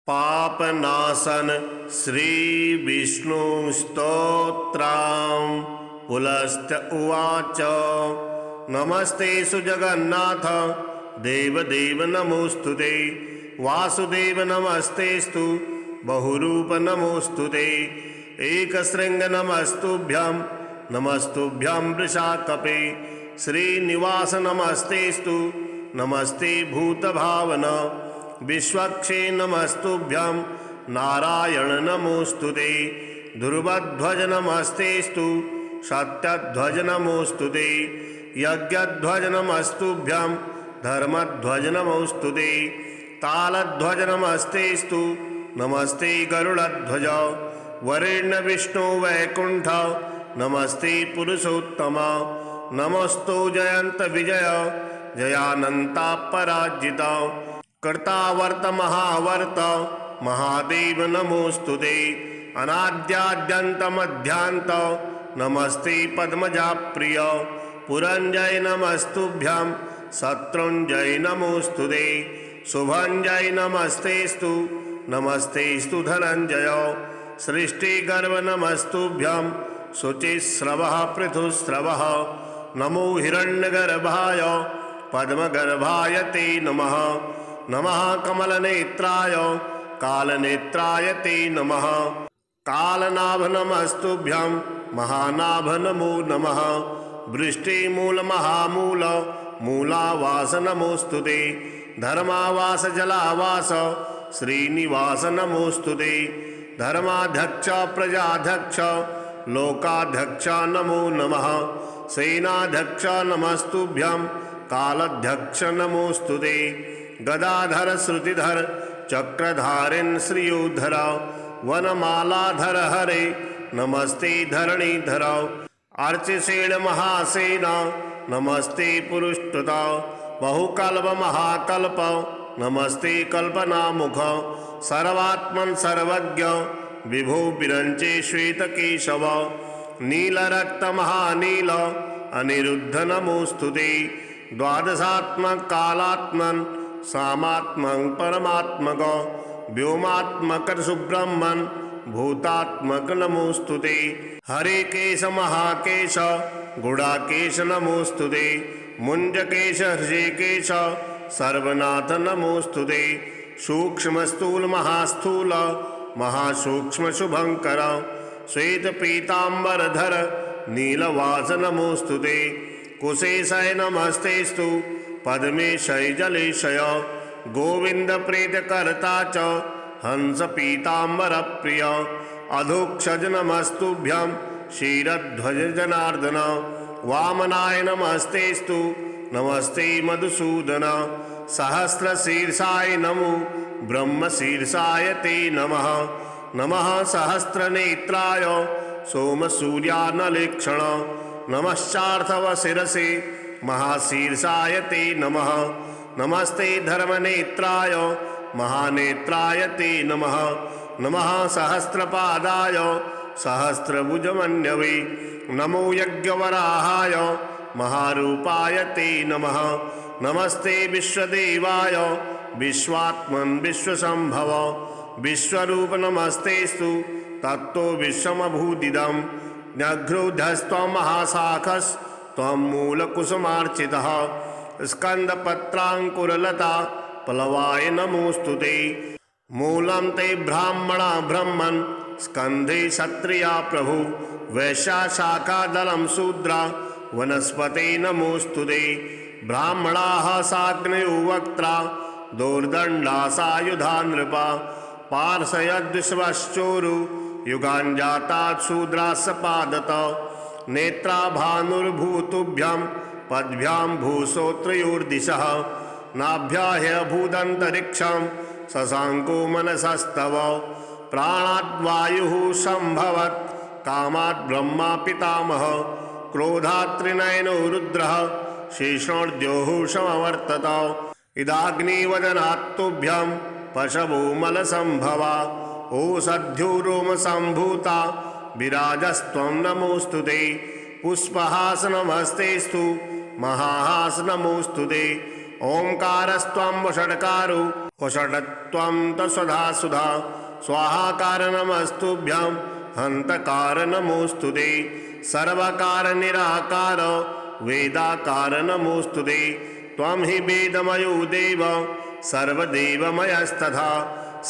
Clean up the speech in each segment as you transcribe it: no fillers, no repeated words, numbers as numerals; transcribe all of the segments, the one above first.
पापनाशन श्री विष्णु स्तोत्रम् पुलस्त उवाच नमस्ते सुजगन्नाथ देवदेव नमोस्तुते वासुदेव नमस्तेस्तु बहुरूप नमोस्तुते एकशृंग नमस्तुभ्यं नमस्तुभ्यं वृषाकपे श्रीनिवास नमस्तेस्तु नमस्ते भूतभावन विश्वक्षे नमस्तुभ्यं नारायण नमोस्तुते ध्रुवध्वज नमस्तेस्तु सत्यध्वज नमोस्तुते यज्ञध्वज नमस्तुभ्यं धर्मध्वज नमोस्तुते तालध्वज नमस्तेस्तु नमस्ते गरुड़ध्वज वरेण्य विष्णु वैकुंठ नमस्ते पुरुषोत्तम नमस्तो जयंत विजय जयानंतापराजित कर्तावर्त महावर्त महादेव नमोस्तुते अनाद्याद्यंत मध्यांत नमस्ते पद्मजा प्रिय पुरंजय नमस्तुभ्यं शत्रुंजय नमोस्तुते शुभंजय नमस्तेस्तु नमस्तेस्तु धनंजय सृष्टिगर्भ नमस्तुभ्यं शुचिस्रवः पृथुस्रवः नमो हिरण्यगर्भाय पद्मगर्भाय ते नमः नमः कमलनेत्राय कालनेत्राय ते नमः कालनाभ नमस्तुभ्यं महानाभ नमो नमः वृष्टिमूल महामूल मूलावास नमोस्तुते धर्मावास जलावास श्रीनिवास नमोस्तुते धर्माध्यक्ष प्रजाध्यक्ष लोकाध्यक्ष नमो नमः सेनाध्यक्ष नमस्तुभ्यं कालाध्यक्ष नमोस्तुते गदाधर श्रुतिधर चक्रधारिन् श्रियोधर वनमालाधर हरे नमस्ते धरणीधर अर्चिसेन महासेन नमस्ते पुरुष्टुत बहुकल्प महाकल्प नमस्ते कल्पनामुख सर्वात्मन सर्वज्ञ विभो विरंचे श्वेतकेशव नीलरक्त महानील अनिरुद्ध नमोस्तुते द्वादशात्मक कालात्मन सामात्मक परमात्मक व्योमात्मक सुब्रह्मण भूतात्मक नमोस्तुते हरे केश महाकेश गुड़ाकेश नमोस्तुते मुंजकेश हृषिकेश सर्वनाथ नमोस्तुते सूक्ष्म स्थूल महास्थूल महासूक्ष्म शुभंकर श्वेत पीतांबरधर नीलवास नमोस्तुते कुशेशय नमस्तेस्तु पद्मेशय जलेशय गोविंद प्रेत कर्ता च हंस पीतांबर प्रिय अधोक्षज नमस्तुभ्यं क्षीरध्वज जनार्दन वामनाय नमस्तेस्तु नमस्ते मधुसूदन सहस्रशीर्षाय नमो ब्रह्मशीर्षाय ते नमः नमः सहस्रनेत्राय सोमसूर्यानलेक्षण नमश्चार्थवशिरसे महाशीर्षाय ते नमः नमस्ते धर्मनेत्राय महानेत्राय ते नमः नमः सहस्रपादाय सहस्रभुजमन्यवे नमो यज्ञवराहाय महारूपाय ते नमः नमस्ते विश्वदेवाय विश्वात्मन् विश्वसंभव विश्वरूप नमस्तेस्तु तत्तो विश्वमभूदिदं न्यघ्रोधस्त्वं महाशाखस्त्वं मूलकुसुमार्चितः स्कन्दपत्राङ्कुरलता प्लवाय नमोस्तुते मूलं ते ब्राह्मणा ब्रह्मन् स्कन्धे क्षत्रिया प्रभु वैश्या शाखादलं शूद्रा वनस्पते नमोस्तुते ब्राह्मणाः साग्नयो वक्त्रा दोर्दण्डा सायुधा नृपा पार्षयद्विश्वश्चोरु युगाञ्जातात् शूद्रास्सपादत नेत्रा भानुर्भूतुभ्यां पद्भ्यां भूषोत्रयोर्दिशः नाभ्याह्यभूदन्तरिक्षं शशाङ्को मनसस्तव प्राणाद्वायुः सम्भवत् कामात् ब्रह्मा पितामह क्रोधात् त्रिनयनो रुद्रः शेषोर्द्योः समवर्तत इदाग्निवदनात् तुभ्यं पशवो मलसम्भवा ओषध्यो रोमसम्भूता विराजस्त्वं नमोस्तुते पुष्पहासनमस्तेस्तु महाहास नमोस्तुते ओंकारस्त्वं षट्कारो कुशटत्वं तस्वधा सुधा स्वाहाकार नमस्तुभ्यं हंतकार नमोऽस्तु ते सर्वकार निराकार वेदाकार नमोऽस्तु ते त्वं हि वेदमयो देव सर्वदेवमयस्तथा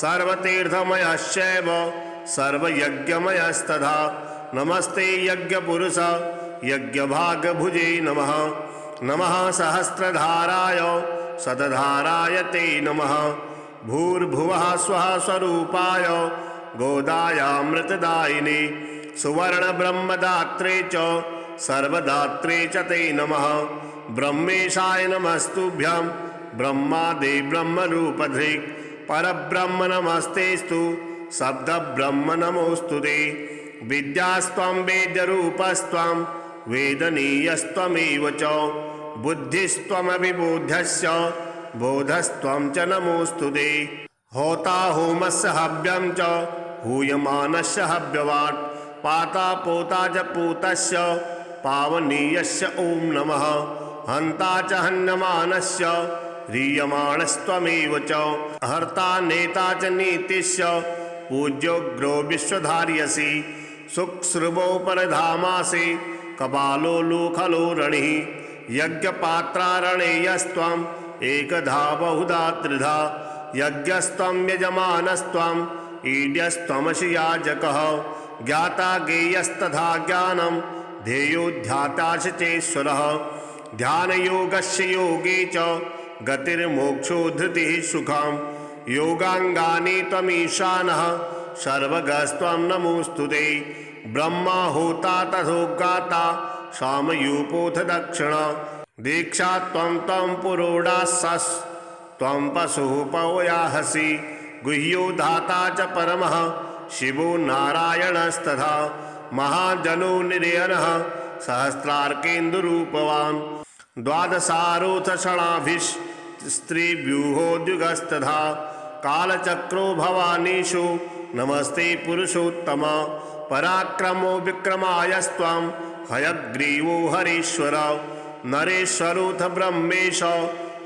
सर्वतीर्थमयश्चैव सर्वयज्ञमयस्तथा नमस्ते यज्ञपुरुष यज्ञभागभुजे नमः नमः सहस्रधाराय शतधाराय ते नमः भूर्भुवः स्वः स्वरूपाय गोदायामृतदायिने सुवर्णब्रह्मदात्रे च सर्वदात्रे च ते नमः ब्रह्मेशाय नमस्तुभ्यं ब्रह्मादि ब्रह्मरूपधृक् परब्रह्म नमस्तेस्तु शब्दब्रह्म नमोऽस्तु ते विद्यास्त्वं वेद्यरूपस्त्वं वेदनीयस्त्वमेव च बुद्धिस्त्वमविबोध्यस्य बोधस्त्वं च नमोऽस्तु ते होता होमस्य हव्यं च हूयमानस्य हव्यवाट् पाता पोता च पूतस्य पावनीयस्य ॐ नमः हन्ता च हन्यमानस्य ह्रियमाणस्त्वमेव च हर्ता नेता च नीतिस्य पूज्योग्रो विश्वधार्यसि सुक्सृवो परधामासि कपालो लोखलो रणिः यज्ञपात्रारणेयस्त्वम् एकधा बहुधा त्रिधा यज्ञस्त्वं यजमानस्त्वम् ईड्यस्त्वमसि याजकः ज्ञाता ज्ञेयस्तथा ज्ञानं ध्येयोऽध्याता च चेश्वरः ध्यानयोगस्य योगे च गतिर्मोक्षो धृतिः सुखं योगाङ्गानि त्वमीशानः सर्वगस्त्वं नमोऽस्तु ते ब्रह्मा होता तथोगाता सामयूपोऽथ दक्षिण दीक्षा त्वं त्वं पुरोडासस् त्वं पशुः पवयाहसि गुह्यो धाता च परमः शिवो नारायणस्तथा महाजनो निरयनः सहस्रार्केन्दुरूपवान् द्वादशारोऽथ षणाभिस्त्रिव्यूहोद्युगस्तथा कालचक्रो भवानीषु नमस्ते पुरुषोत्तम पराक्रमो विक्रमायस्त्वं हयग्रीवो हरीश्वर नरेश्वरोऽथ ब्रह्मेश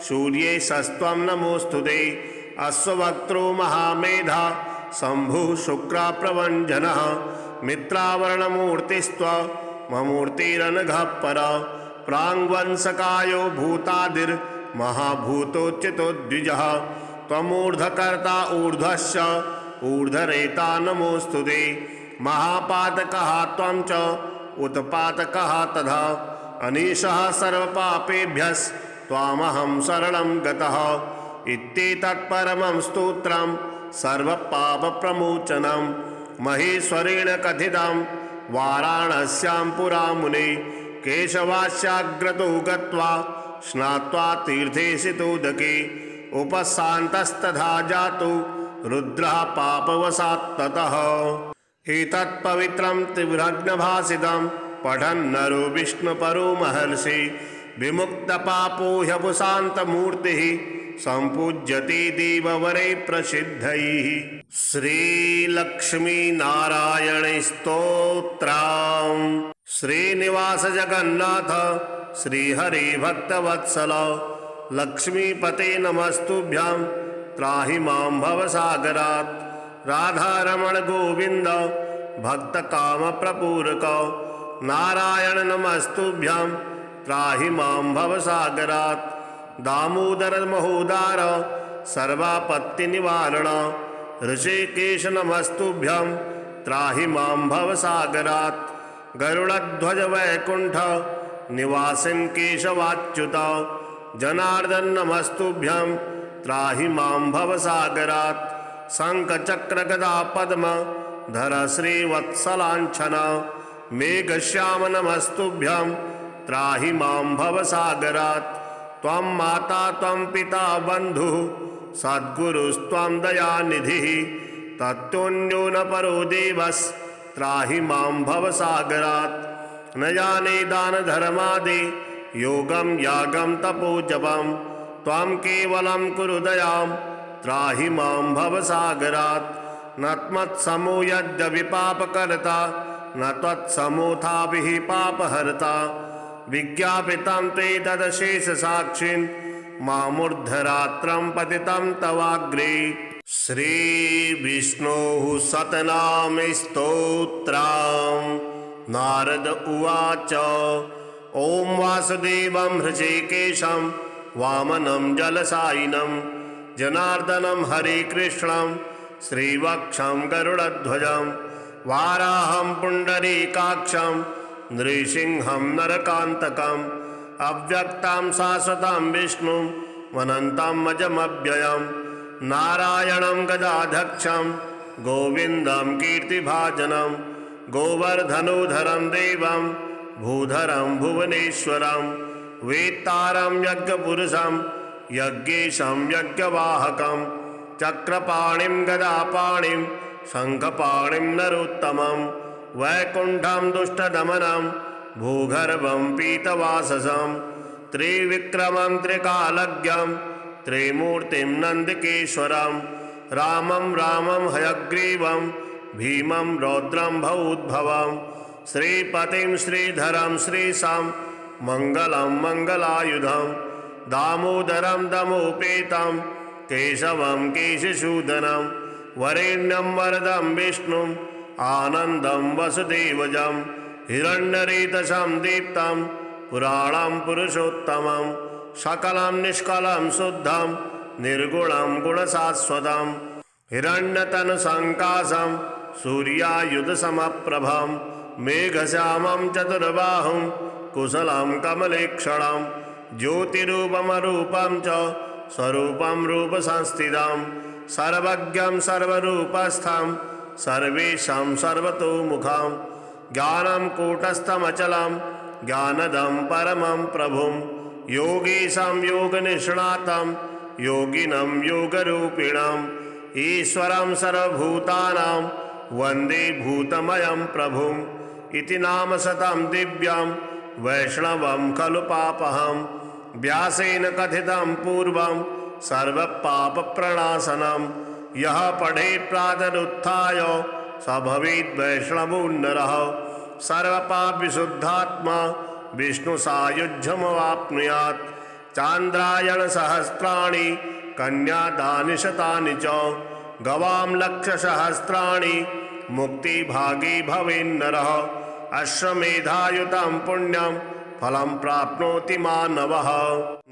सूर्येशस्त्वं नमोऽस्तु ते अश्ववक्त्रो महामेधा शम्भुः शुक्रप्रभञ्जनः मित्रावरणमूर्तिस्त्वमूर्तिरनघः पर प्राङ्वंशकायो भूतादिर्महाभूतोच्युतो द्विजः त्वमूर्ध्वकर्ता ऊर्ध्वश्च ऊर्ध्वरेता नमोऽस्तु ते महापातकः त्वं च उत्पातकः तथा अनीशः सर्वपापेभ्यस्त्वामहं शरणं गतः इत्येतत्परमं स्तोत्रं सर्वपापप्रमोचनं महेश्वरेण कथितं वाराणस्यां पुरा मुने केशवास्याग्रतो गत्वा स्नात्वा तीर्थेशितोदके उपशान्तस्तथा जातो रुद्रः पापवशात् ततः एतत्पवित्रं त्रिभ्रग्नभासितं पठन् नरो विष्णुपरो महर्षि विमुक्तपापो ह्यपुशान्तमूर्तिः सम्पूज्यते देववरै प्रसिद्धैः श्रीलक्ष्मीनारायणस्तोत्रम् श्रीनिवास जगन्नाथ श्रीहरि भक्तवत्सल लक्ष्मीपते नमस्तुभ्यं त्राहि मां भवसागरात् राधारमण गोविंद भक्तकामप्रपूरक नारायण नमस्तुभ्यं त्राहि मां भवसागरात् दामोदर महोदार सर्वापत्तिनिवारण ऋषिकेश नमस्तुभ्यं त्राहि मां भवसागरात् गरुड़ध्वज वैकुंठ निवासिन् केशवाच्युत जनार्दन नमस्तुभ्यं त्राहि मां भवसागरात् शंखचक्र गदा पद्म धर श्रीवत्सलांछन मेघश्याम नमस्तुभ्यं त्राहि मां भवसागरात् त्वं माता त्वं पिता बंधुः सद्गुरुस्त्वं दयानिधिः तत्तुन्यो न परो देवस् त्राहि मां भवसागरात् न जाने दान धर्मादि योगं यागं तपो जपं त्वं केवलं कुरु दयां त्राहि मां भवसागरात् न त्वत्समो यद्यपि पापकर्ता न त्वत्समोऽथापि पापहर्ता विज्ञापितं ते तदशेषसाक्षिन् मामूर्धरात्रं पतितं तवाग्रे। श्रीविष्णोः सतनाम स्तोत्रम्। नारद उवाच ॐ वासुदेवं हृषीकेशं वामनं जलसायिनं जनार्दनं हरिकृष्णं श्रीवक्षं गरुडध्वजं वाराहं पुण्डरीकाक्षं नृसिंहं नरकान्तकम् अव्यक्तं शाश्वतं विष्णुं वनन्तं अजमव्ययं नारायणं गदाधक्षं गोविन्दं कीर्तिभाजनं गोवर्धनोधरं देवं भूधरं भुवनेश्वरं वेत्तारं यज्ञपुरुषं यज्ञेशं यज्ञवाहकं चक्रपाणिं गदापाणिं शङ्खपाणिं नरोत्तमं वैकुण्ठं दुष्टदमनं भूगर्भं पीतवाससं त्रिविक्रमं त्रिकालज्ञं त्रिमूर्तिं नन्दिकेश्वरं रामं रामं हयग्रीवं भीमं रौद्रं भूद्भवं श्रीपतिं श्रीधरं श्रीशां मङ्गलं मङ्गलायुधं दामोदरं दमोपेतं केशवं केशसूदनं वरेण्यं वरदं विष्णुं आनन्दं वसुदेवजं हिरण्यरेतसं दीप्तं पुराणं पुरुषोत्तमं सकलं निष्कलं शुद्धं निर्गुणं गुणशाश्वतं हिरण्यतनुसङ्काशं सूर्यायुधसमप्रभं मेघश्यामं चतुर्बाहुं कुशलं कमलेक्षणं ज्योतिरूपमरूपं च स्वरूपं रूपसंस्थितं सर्वज्ञं सर्वरूपस्थं सर्वेषां सर्वतोमुखं ज्ञानं कूटस्थमचलं ज्ञानदं परमं प्रभुं योगीशं योगनिष्णातं योगिनं योगरूपिणम् ईश्वरं सर्वभूतानां वन्दे भूतमयं प्रभुम् इति नाम शतं दिव्यं वैष्णवं खलु पापहं व्यासेन कथितं पूर्वं सर्वपापप्रणाशनं यः पठेत् प्रातरुत्थाय स भवेत् वैष्णवो नरः सर्वपापविशुद्धात्मा विष्णुसायुज्यमवाप्नुयात् चान्द्रायणसहस्राणि कन्यादानि शतानि च गवां लक्षसहस्राणि मुक्तिभागी भवेन्नरः अश्वमेधायुतं पुण्यं फलं प्राप्नोति मानवः।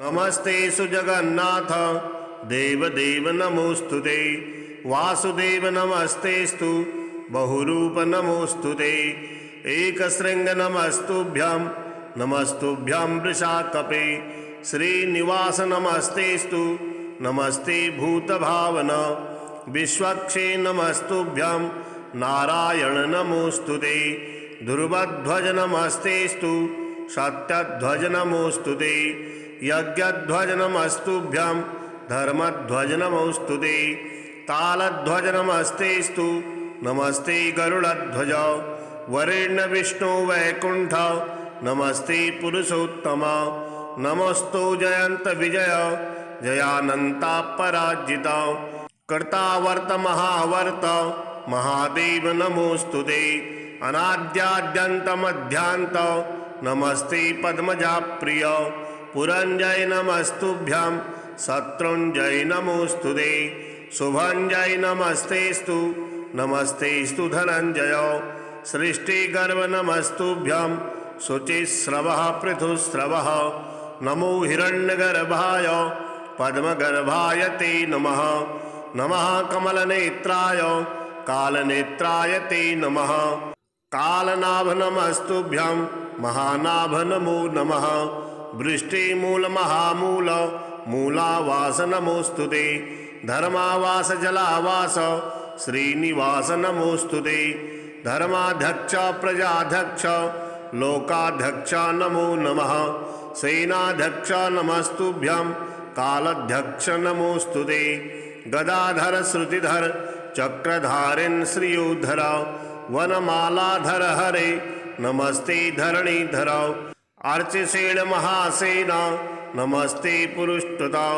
नमस्ते सुजगन्नाथ देवदेव नमोस्तुते वासुदेव नमस्तेस्तु बहुरूप नमोस्तुते एकशृंग नमस्तुभ्यं नमस्तुभ्यं वृषाकपे श्रीनिवास नमस्तेस्तु नमस्ते भूतभावन विश्वक्षे नमस्तुभ्यं नारायण नमोस्तुते ध्रुवध्वज नमस्तेस्तु सत्यध्वज नमोस्तुते यज्ञध्वज नमस्तुभ्यं धर्मध्वज नमोस्तुते तालध्वज नमस्तेस्तु नमस्ते गरुडध्वज वरेण्य विष्णु वैकुंठ नमस्ते पुरुषोत्तम नमस्तो जयंत विजय जयानंता पराजित कर्तावर्त महावर्त महादेव नमोस्तुते अनाद्याद्यंत मध्यांत नमस्ते पद्मजा प्रिय पुरंजय नमस्तुभ्यं शत्रुंजय नमोस्तुते शुभंजय नमस्तेस्तु नमस्तेस्तु धनंजय सृष्टिगर्भ नमस्तुभ्यं शुचिस्रवः पृथुस्रवः नमो हिरण्यगर्भाय पद्मगर्भाय ते नमः नमः कमलनेत्राय कालनेत्राय ते नमः कालनाभ नमस्तुभ्यं महानाभ नमो नमः वृष्टिमूल महामूल मूलावास नमोस्तुते धर्मावास जलावास श्रीनिवास नमोस्तुते धर्माध्यक्ष प्रजाध्यक्ष लोकाध्यक्ष नमो नमः सेनाध्यक्ष नमस्तुभ्यं कालाध्यक्ष नमोस्तुते गदाधर श्रुतिधर चक्रधारिन् श्रियोधर वनमालाधर हरे नमस्ते धरणीधर अर्चिसेन महासेन नमस्ते पुरुष्टुता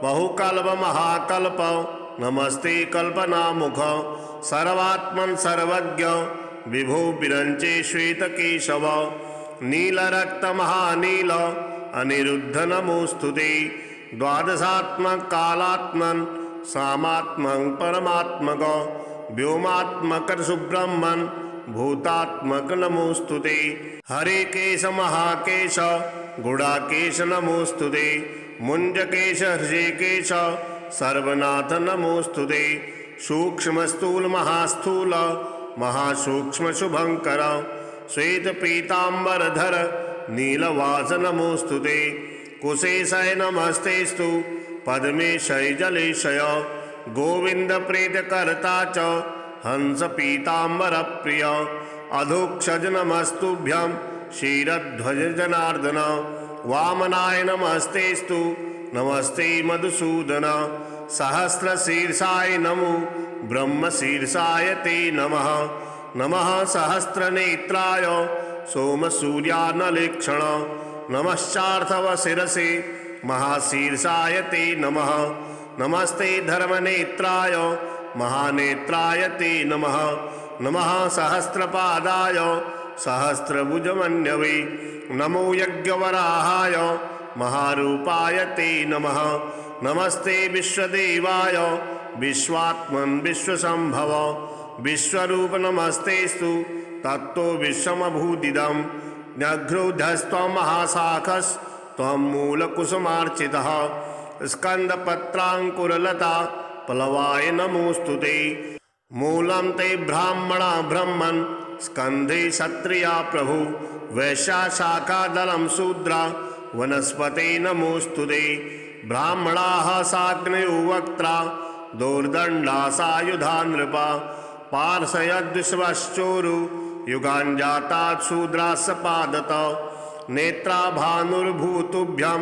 बहुकल्प महाकल्प नमस्ते कल्पनामुख सर्वात्मन सर्वज्ञ विभो विरंचे श्वेतकेशव नीलरक्त महानील अनिरुद्ध नमोस्तुते द्वादशात्मक कालात्मन सामात्मक परमात्मक व्योमात्मक सुब्रह्मन भूतात्मक नमोस्तुते। हरे केश महाकेश गुड़ाकेश नमोस्तुते। मुंजकेश हृषिकेश सर्वनाथ नमोस्तुते। सूक्ष्म स्थूल महास्थूल महासूक्ष्म शुभंकर श्वेत पीतांबरधर नीलवास नमोस्तुते। कुशेशय नमस्तेस्तु पद्मेशय जलेशय गोविंद प्रेतकर्ता च हंस पीतांबर प्रिय अधोक्षज नमस्तुभ्यं क्षीरध्वज जनार्दन। वामनाय नमस्तेस्तु नमस्ते मधुसूदन। सहस्रशीर्षाय नमो ब्रह्मशीर्षाय ते नमः। नमः सहस्रनेत्राय सोमसूर्यानलेक्षण नमश्चार्थव शिरसे महाशीर्षाय ते नमः। नमस्ते धर्मनेत्राय महानेत्राय ते नमः। नमः सहस्रपादाय सहस्रभुजमन्यवे नमो यज्ञवराहाय महारूपाय ते नमः। नमस्ते विश्वदेवाय विश्वात्मन् विश्वसंभव विश्वरूप नमस्तेस्तु तत्तो विश्वमभूदिदं। न्यघ्रोधस्त्वं महाशाखस्त्वं मूलकुसुमार्चितः स्कन्दपत्राङ्कुरलता प्लवाय नमोस्तुते। मूलं ते ब्राह्मणा ब्रह्मन् स्कन्धे क्षत्रिया प्रभु वैश्या शाखादलं शूद्रा वनस्पते नमोस्तुते। ब्राह्मणाः साग्नयो वक्त्रा दोर्दण्डा सायुधा नृपा पार्षयद्विश्वश्चोरु युगाञ्जातात् शूद्रास्य पादत। नेत्रा भानुर्भूतुभ्यां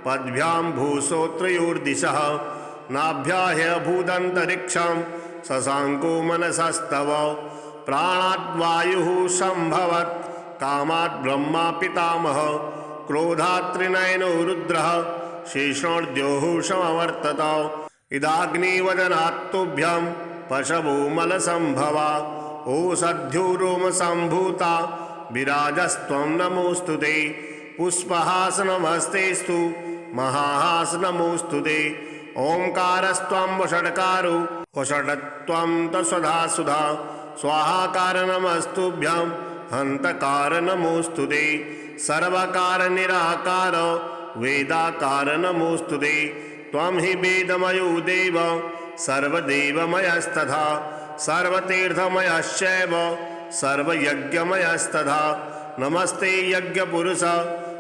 पद्भ्यां भूषोत्रयोर्दिशः नाभ्याह्यभूदन्तरिक्षं शशाङ्को मनसस्तव। प्राणाद्वायुः सम्भवत् कामात् ब्रह्मा पितामह क्रोधात् त्रिनयनो रुद्रः शेषोर्द्योः समवर्तत। इदाग्निवदनात् तुभ्यं पशवो मलसम्भवा ओषध्यो रोमसम्भूता विराजस्त्वं नमोस्तुते। पुष्पहासनमस्तेस्तु महाहासनमोस्तुते। ओंकारस्त्वं वषट्कारो वषट्त्वं तस्वधा सुधा स्वाहाकार नमस्तुभ्यं हन्तकार नमोस्तुते। सर्वकार निराकार वेदाकार नमोस्तुते। त्वं हि वेदमयो देव सर्वदेवमयस्तथा सर्वतीर्थमयश्चैव सर्वयज्ञमयस्तथा। नमस्ते यज्ञपुरुष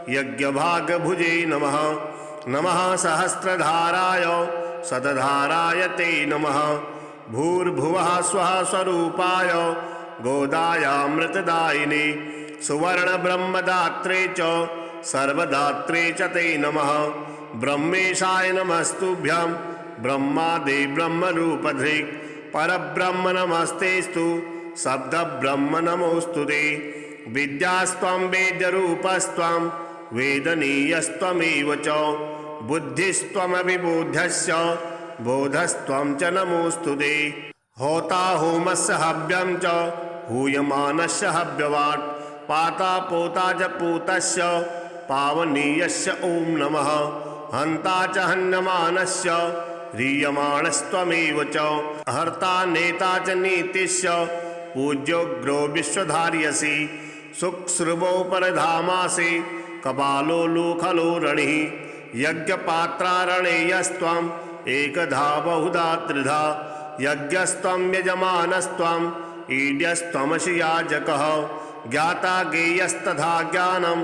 यज्ञभागभुजे नमः। नमः सहस्रधाराय शतधाराय ते नमः। भूर्भुवः स्वः स्वरूपाय गोदायामृतदायिने सुवर्णब्रह्मदात्रे च सर्वदात्रे च ते नमः। ब्रह्मेशाय नमस्तुभ्यं ब्रह्मादि ब्रह्मरूपधृक् परब्रह्म नमस्तेस्तु शब्दब्रह्म नमोस्तुते। विद्यास्त्वं वेद्यरूपस्त्वं वेदनीयस्त्वमेव च बुद्धिस्त्वमविबोध्यस्य बोधस्त्वं च नमोस्तुते। होता होमस्य हव्यं च हूयमानस्य हव्यवाट् पाता पोता च पूतस्य पावनीयस्य ॐ नमः। हन्ता च हन्यमानस्य ह्रियमाणस्त्वमेव च हर्ता नेता च नीतिस्य पूज्योग्रो विश्वधार्यसि। शुक्श्रुवो परधामासि कपालो लोखलो रणिः यज्ञपात्रारणेयस्त्वम् एकधा बहुधा त्रिधा यज्ञस्त्वं यजमानस्त्वं ईड्यस्त्वमसि याजकः। ज्ञाता ज्ञेयस्तथा ज्ञानं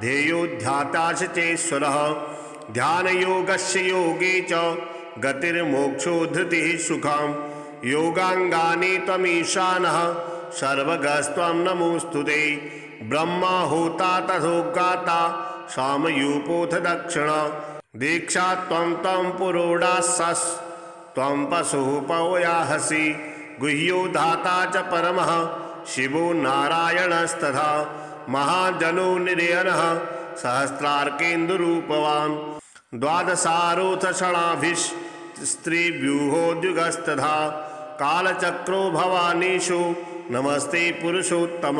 ध्येयो ध्याता च चेश्वरः। ध्यानयोगस्य योगे च गतिर्मोक्षो धृतिः सुखं योगाङ्गानि त्वमीशानः सर्वगस्त्वं नमोस्तुते। ब्रह्मा होता तथोगाता सामयूपोऽथ दक्षिण दीक्षा त्वं त्वं पुरोडासस् त्वं पशुः पवयाहसि। गुह्यो धाता च परमः शिवो नारायणस्तथा महाजनो निरयनः सहस्रार्केन्दुरूपवान्। द्वादशारोऽथ षणाभिस्त्रिव्यूहोद्युगस्तथा कालचक्रो भवानीषु नमस्ते पुरुषोत्तम।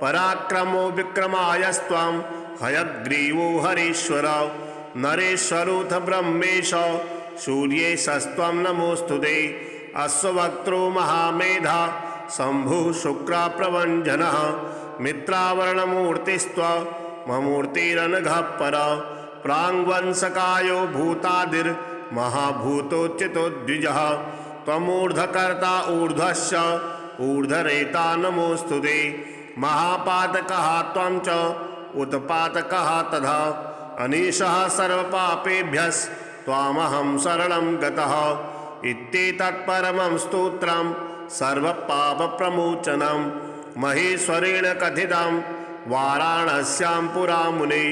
पराक्रमो विक्रमायस्त्वं हयग्रीवो हरीश्वर नरेश्वरूथ ब्रह्मेश सूर्येशस्त्वं नमोऽस्तुते। अश्ववक्त्रो महामेधा शम्भुः शुक्राप्रभञ्जनः मित्रावरणमूर्तिस्त्वमूर्तिरनघः पर। प्राङ्वंशकायो भूतादिर्महाभूतोच्युतो द्विजः त्वमूर्ध्वकर्ता ऊर्ध्वश्च ऊर्ध्वरेता नमोऽस्तुते। महापातकः त्वं च उत्पातकः तथा अनीशः सर्वपापेभ्यस्त्वामहं शरणं गतः। इत्येतत्परमं स्तोत्रं सर्वपापप्रमोचनं महेश्वरेण कथितं वाराणस्यां पुरा मुने।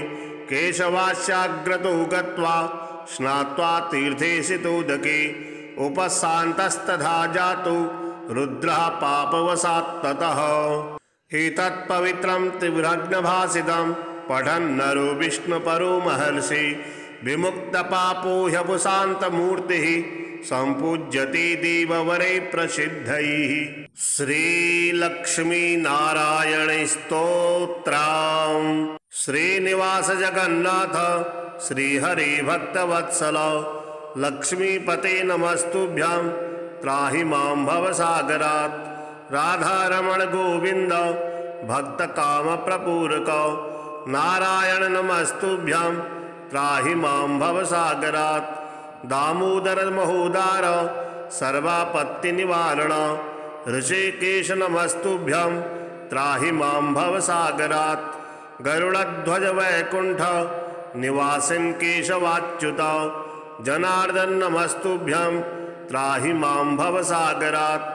केशवास्याग्रतो गत्वा स्नात्वा तीर्थे सितोदके उपशान्तस्तथा जातो रुद्रः पापवशात् ततः। एतत्पवित्रं त्रिभ्रग्नभासितं पठन् नरो विष्णुपरो महर्षि विमुक्तपापो ह्यपुशान्तमूर्तिः सम्पूज्यते देववरे प्रसिद्धैः। श्रीलक्ष्मीनारायण स्तोत्रम्। श्रीनिवास जगन्नाथ श्रीहरि भक्तवत्सल लक्ष्मीपते नमस्तुभ्यं त्राहि मां भवसागरात्। राधारमण गोविंद भक्तकामप्रपूरक नारायण नमस्तुभ्यं त्राहि मां भवसागरात्। दामोदर महोदार सर्वापत्तिनिवारण ऋषिकेश नमस्तुभ्यं त्राहि मां भवसागरात्। गरुड़ध्वज वैकुंठ निवासिन् केशवाच्युत जनार्दन नमस्तुभ्यं त्राहि मां भवसागरात्।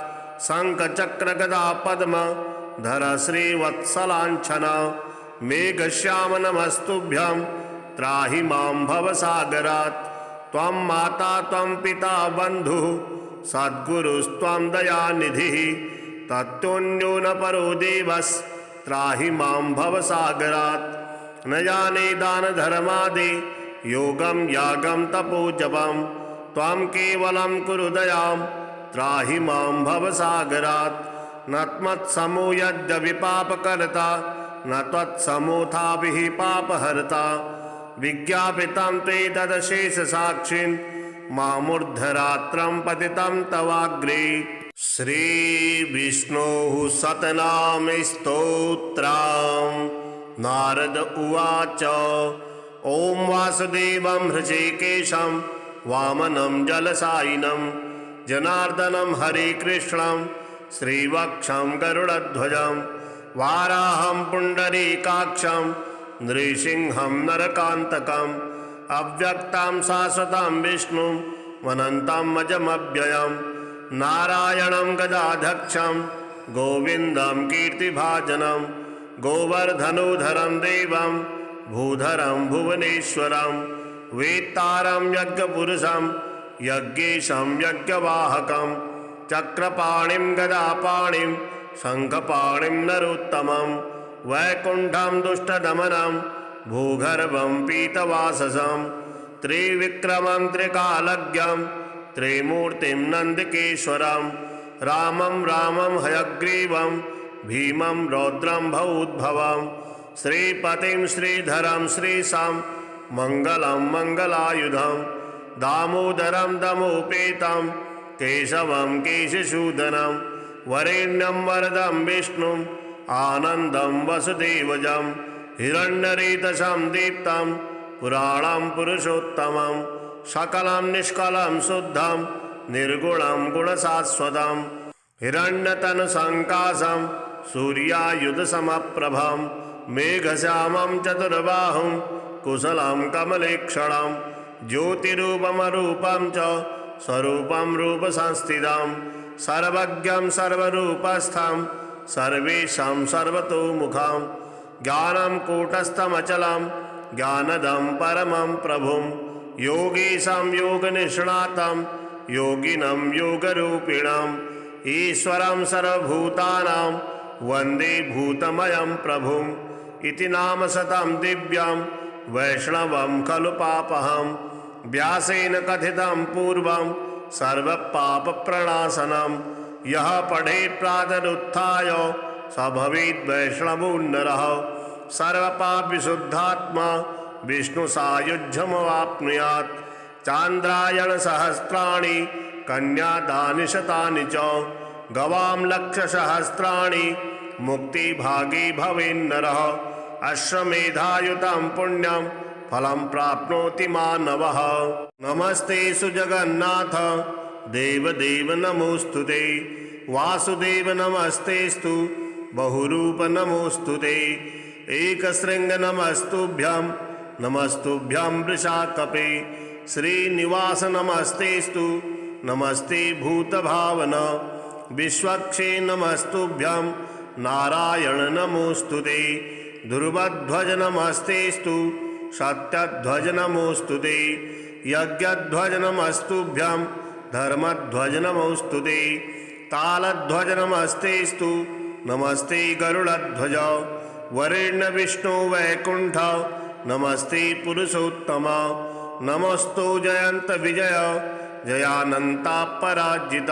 शंखचक्र गदा पद्म धर श्रीवत्सलांछन मेघश्याम नमस्तुभ्यं त्राहि मां भवसागरात्। त्वं माता त्वं पिता बन्धुः सद्गुरुस्त्वं दयानिधिः तत्तुल्यो न परो देवस्त्राहि मां भवसागरात्। न जाने दान धर्मादि योगं यागं तपोजपं त्वं केवलं कुरु दयां त्राहि मां भवसागरात्। न त्वत्समो यद्यपि पापकर्ता न त्वत्समोऽथापि पापहर्ता विज्ञापितं ते तदशेषसाक्षिन् मामूर्धरात्रं पतितं तवाग्रे। श्रीविष्णोः सतनाम स्तोत्रम्। नारद उवाच ॐ वासुदेवं हृषीकेशं वामनं जलसायिनं जनार्दनं हरिकृष्णं श्रीवक्षं गरुडध्वजं वाराहं पुण्डरीकाक्षं नृसिंहं नरकान्तकम् अव्यक्तं शाश्वतं विष्णुं अनन्तं अजमव्ययं नारायणं गदाधक्षं गोविन्दं कीर्तिभाजनं गोवर्धनोधरं देवं भूधरं भुवनेश्वरं वेत्तारं यज्ञपुरुषं यज्ञेशं यज्ञवाहकं चक्रपाणिं गदापाणिं शङ्खपाणिं नरोत्तमं वैकुण्ठं दुष्टदमनं भूगर्भं पीतवाससं त्रिविक्रमं त्रिकालज्ञं त्रिमूर्तिं नन्दिकेश्वरं रामं रामं हयग्रीवं भीमं रौद्रं भूद्भवं श्रीपतिं श्रीधरं श्रीशां मङ्गलं मङ्गलायुधं दामोदरं दमोपेतं केशवं केशसूदनं वरेण्यं वरदं विष्णुं आनन्दं वसुदेवजं हिरण्यरेतसं दीप्तं पुराणं पुरुषोत्तमं सकलं निष्कलं शुद्धं निर्गुणं गुणशाश्वतं हिरण्यतनुसङ्काशं सूर्यायुधसमप्रभं मेघश्यामं चतुर्बाहुं कुशलं कमलेक्षणं ज्योतिरूपमरूपं च स्वरूपं रूपसंस्थितं सर्वज्ञं सर्वरूपस्थं सर्वेषां सर्वतोमुखं ज्ञानं कूटस्थमचलं ज्ञानदं परमं प्रभुं योगीशं योगनिष्णातं योगिनं योगरूपिणं ईश्वरं सर्वभूतानां वन्दे भूतमयं प्रभुं। इति नाम शतं दिव्यं वैष्णवं खलु पापहं व्यासेन कथितं पूर्वं सर्वपापप्रणाशनं यः पठेत् प्रातरुत्थाय स भवेत् वैष्णवो नरः सर्वपापविशुद्धात्मा विष्णुसायुज्यमवाप्नुयात् चान्द्रायण सहस्राणि कन्यादानि शतानि च गवां लक्षसहस्राणि मुक्तिभागी भवेन्नरः अश्वमेधायुतं पुण्यं फलं प्राप्नोति मानवः। नमस्ते सुजगन्नाथ देवदेव नमोस्तुते वासुदेव नमस्तेस्तु बहुरूप नमोस्तुते एकशृंग नमस्तुभ्यं नमस्तुभ्यं वृषाकपे श्रीनिवास नमस्तेस्तु नमस्ते भूतभावन विश्वक्षे नमस्तुभ्यं नारायण नमोस्तुते ध्रुवध्वज नमस्तेस्तु सत्यध्वज नमोस्तुते यज्ञध्वज नमस्तुभ्यं धर्मध्वज नमोस्तुते तालध्वज नमस्तेस्तु नमस्ते गरुड़ध्वज वरेण्य विष्णु वैकुंठ नमस्ते पुरुषोत्तम नमस्तो जयंत विजय जयानंतापराजित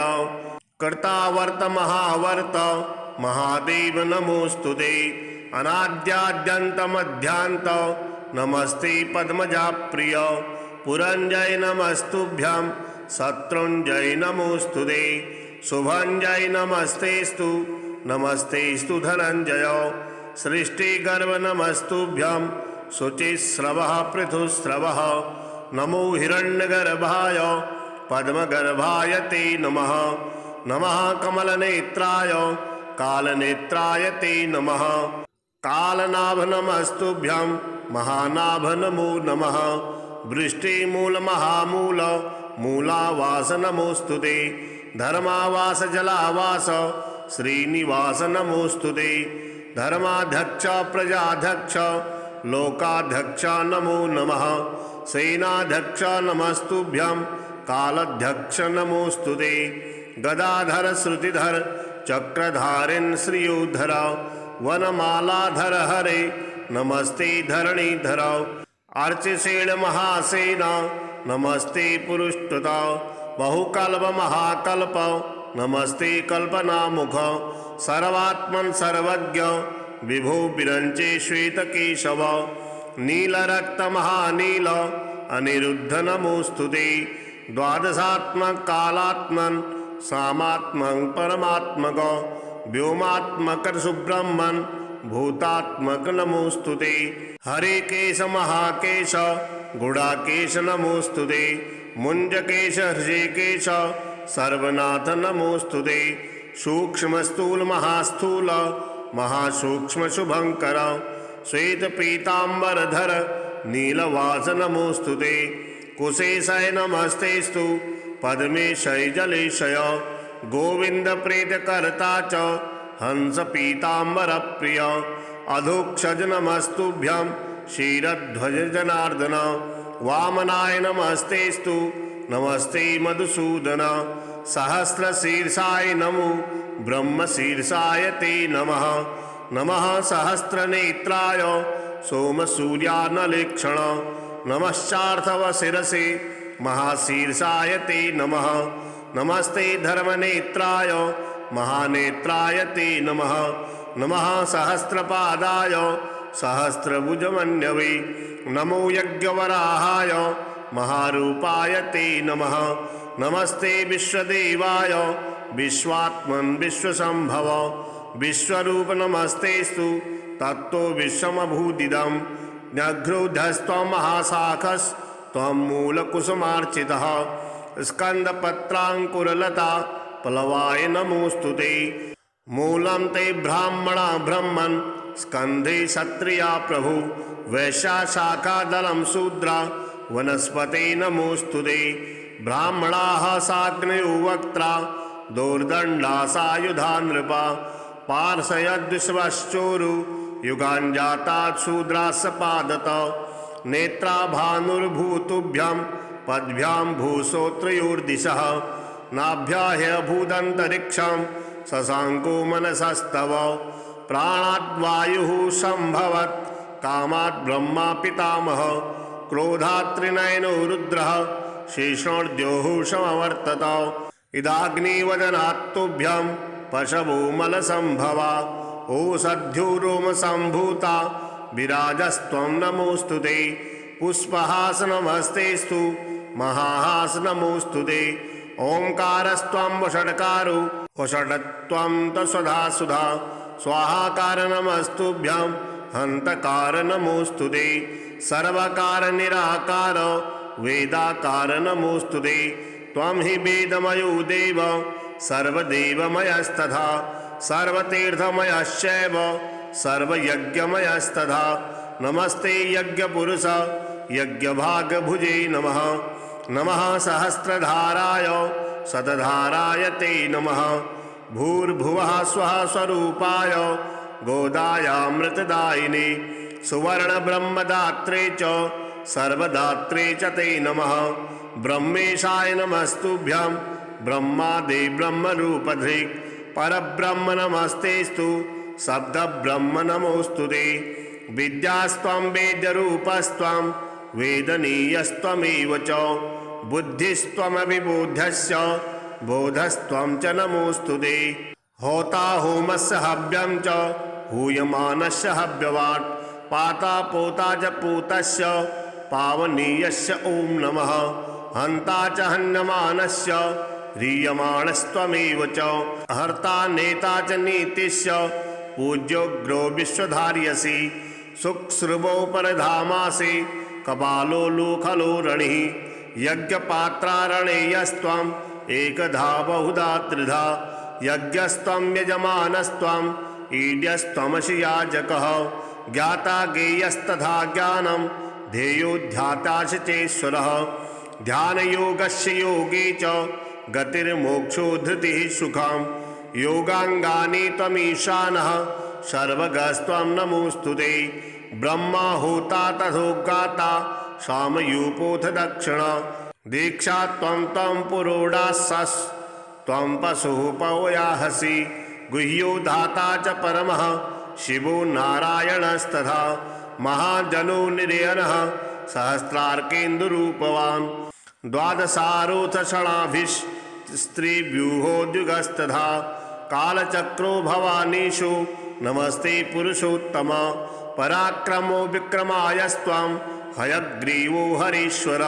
कर्तावर्त महावर्त महादेव नमोस्तुते अनाद्याद्यंत मध्यांत नमस्ते पद्मजा प्रिय पुरंजय नमस्तुभ्यं शत्रुंजय नमोस्तुते शुभंजय नमस्तेस्तु नमस्तेस्तु धनंजय सृष्टिगर्भ नमस्तुभ्यं शुचिस्रवः पृथुस्रवः नमो हिरण्यगर्भाय पद्मगर्भाय ते नमः नमः कमलनेत्राय कालनेत्राय ते नमः कालनाभ नमस्तुभ्यं महानाभ नमो नमः वृष्टिमूल महामूल मूलावास नमोस्तुते धर्मावास जलावास श्रीनिवास नमोस्तुते धर्माध्यक्ष प्रजाध्यक्ष लोकाध्यक्ष नमो नमः सेनाध्यक्ष नमस्तुभ्यं कालाध्यक्ष नमोस्तुते गदाधर श्रुतिधर चक्रधारिन् श्रियोधर वनमालाधर हरे नमस्ते धरणीधर अर्चिषेण महासेन नमस्ते पुरुष्टुत बहुकल्प महाकल्प नमस्ते कल्पनामुख सर्वात्मन सर्वज्ञ विभो विरंचे श्वेतकेशव नीलरक्त महानील अनिरुद्ध नमोस्तुते द्वादशात्मक कालात्मन सामात्मक परमात्मक व्योमात्मक सुब्रह्मण भूतात्मक नमोस्तुते हरे केश महाकेश गुड़ाकेश नमोस्तुते मुंजकेश हृषिकेश सर्वनाथ नमोस्तुते सूक्ष्म स्थूल महास्थूल महासूक्ष्म शुभंकर श्वेत पीतांबरधर नीलवास नमोस्तुते कुशेशय नमस्तेस्तु पद्मेशय जलेशय गोविंद प्रेत कर्ता च हंस पीतांबर प्रिय अधोक्षज नमस्तुभ्यं क्षीरध्वज जनार्दन वामनाय नमस्तेस्तु नमस्ते मधुसूदन सहस्र शीर्षाय नमो ब्रह्म शीर्षाय ते नमः नमः सहस्र नेत्राय सोम सूर्यानलेक्षण नमश्चार्थव शिरसे महाशीर्षाय ते नमः नमस्ते धर्मनेत्राय महानेत्राय ते नमः नमः सहस्रपादाय सहस्रभुजमन्यवे नमो यज्ञवराहाय महारूपाय ते नमः नमस्ते विश्वदेवाय विश्वात्मन विश्वसंभव विश्वरूप नमस्तेस्तु तत्तो विश्वमभूदिदं न्यघ्रोधस्त्वं महाशाखस्त्वं मूलकुसुमार्चितः स्कन्दपत्राङ्कुरलता प्लवाय नमोस्तुते मूलं ते ब्राह्मणा ब्रह्मन् स्कन्धे क्षत्रिया प्रभु वैश्या शाखादलं शूद्रा वनस्पते नमोस्तुते ब्राह्मणाः साग्नयो वक्त्रा दोर्दण्डा सायुधा नृपा पार्षयद्विश्वश्चोरु युगाञ्जातात् शूद्रास्य पादत नेत्रा भानुर्भूतुभ्यां पद्भ्यां भूषोत्रयोर्दिशः नाभ्याह्यभूदन्तरिक्षं शशाङ्को मनसस्तव प्राणाद्वायुः सम्भवत् कामात् ब्रह्मा पितामह क्रोधात् त्रिनयनो रुद्रः शेषोर्द्योः समवर्तत इदाग्निवदनात्तुभ्यं पशवो मलसम्भवा ओषध्यो रोमसम्भूता विराजस्त्वं नमोस्तुते पुष्पहासनमस्तेस्तु महाहासनमोऽस्तु ते। ओंकारस्त्वं वषट्कारो वषट्त्वं तस्वधा सुधा स्वाहाकार नमस्तुभ्यं हंतकार नमोऽस्तु ते। सर्वकार निराकार वेदाकार नमोऽस्तु ते। त्वं हि वेदमयो देव सर्वदेवमयस्तथा सर्वतीर्थमयश्चैव सर्वयज्ञमयस्तथा। नमस्ते यज्ञपुरुष यज्ञभागभुजे नमः। नमः सहस्रधाराय शतधाराय ते नमः। भूर्भुवः स्वः स्वरूपाय गोदायामृतदायिने सुवर्णब्रह्मदात्रे च सर्वदात्रे च ते नमः। ब्रह्मेशाय नमस्तुभ्यं ब्रह्मादि ब्रह्मरूपधृक् परब्रह्म नमस्तेस्तु शब्दब्रह्म नमोऽस्तु ते। विद्यास्त्वं वेद्यरूपस्त्वं वेदनीयस्त्वमेव च बुद्धिस्त्वमविबोध्यस्य बोधस्त्वं च नमोऽस्तु ते। होता होमस्य हव्यं च हूयमानस्य हव्यवाट् पाता पोता च पूतस्य पावनीयस्य ॐ नमः। हन्ता च हन्यमानस्य ह्रियमाणस्त्वमेव च हर्ता नेता च नीतिस्य पूज्योऽग्रो विश्वधार्यसि। शुक्श्रुवो परधामासि कपालो लोखलो रणिः यज्ञपात्रारणेयस्त्वम् एकधा बहुधा त्रिधा यज्ञस्त्वं यजमानस्त्वम् ईड्यस्त्वमसि याजकः। ज्ञाता ज्ञेयस्तथा ज्ञानं ध्येयो ध्यातासि चेश्वरः। ध्यानयोगस्य योगे च गतिर्मोक्षो धृतिः सुखम् योगाङ्गानि त्वमीशानः सर्वगस्त्वं नमोऽस्तु ते। ब्रह्मा होता तथोगाता सामयूपोऽथ दक्षिण दीक्षा त्वं त्वं पुरोडासस् त्वं पशुः पवयाहसि। गुह्यो धाता च परमः शिवो नारायणस्तथा महाजनो निरयनः सहस्रार्केन्दुरूपवान्। द्वादशारोऽथ षणाभिस्त्रिव्यूहोद्युगस्तथा कालचक्रो भवानीषु नमस्ते पुरुषोत्तम। पराक्रमो विक्रमायस्त्वं हयग्रीवो हरीश्वर।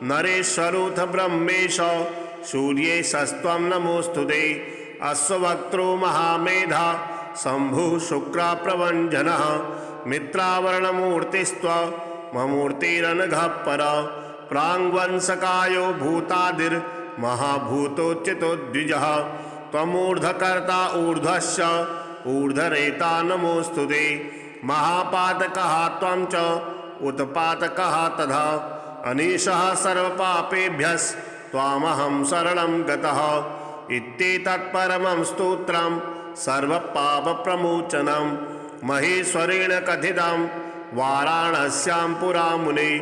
नरेश्वरोऽथ ब्रह्मेश सूर्येशस्त्वं नमोऽस्तु ते। अश्ववक्त्रो महामेधा शम्भुः शुक्रप्रभञ्जनः। मित्रावरणमूर्तिस्त्वमूर्तिरनघः पर। प्राङ्वंशकायो भूतादिर्महाभूतोच्युतो द्विजः। त्वमूर्ध्वकर्ता ऊर्ध्वस्य ऊर्ध्वरेता नमोऽस्तु ते। महापातकः त्वं च उत्पातकः तथा अनीशः सर्वपापेभ्यस्त्वामहं शरणं गतः। इत्येतत्परमं स्तोत्रं सर्वपापप्रमोचनं महेश्वरेण कथितं वाराणस्यां पुरा मुने।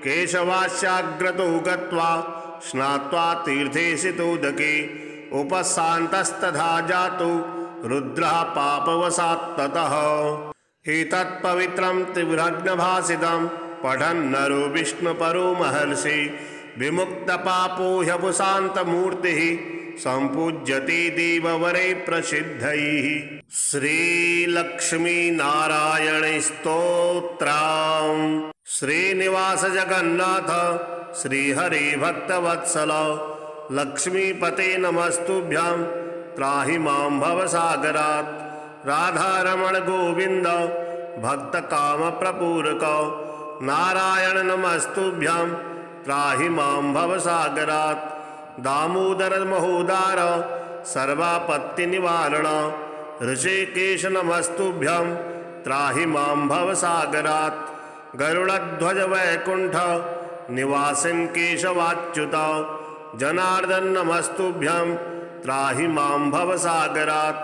केशवास्याग्रतो गत्वा स्नात्वा तीर्थेशितोदके उपशान्तस्तथा जातो रुद्रः पापवशात् ततः। एतत्पवित्रं त्रिभुग्नभासितं पठन्नरो विष्णुपरो महर्षि। विमुक्तपापो ह्यपुशान्तमूर्तिः सम्पूज्यते देववरै प्रसिद्धैः। श्रीलक्ष्मीनारायण स्तोत्रम्। श्रीनिवास जगन्नाथ श्रीहरि भक्तवत्सल लक्ष्मीपते नमस्तुभ्यं त्राहि मां भवसागरात्। राधारमण गोविंद भक्तकामप्रपूरक नारायण नमस्तुभ्यं त्राहि मां भवसागरात्। दामोदर महोदार सर्वापत्तिनिवारण ऋषिकेश नमस्तुभ्यं त्राहि मां भवसागरात्। गरुड़ध्वज वैकुंठ निवासिन् केशवाच्युत जनार्दन नमस्तुभ्यं त्राहि मां भवसागरात्।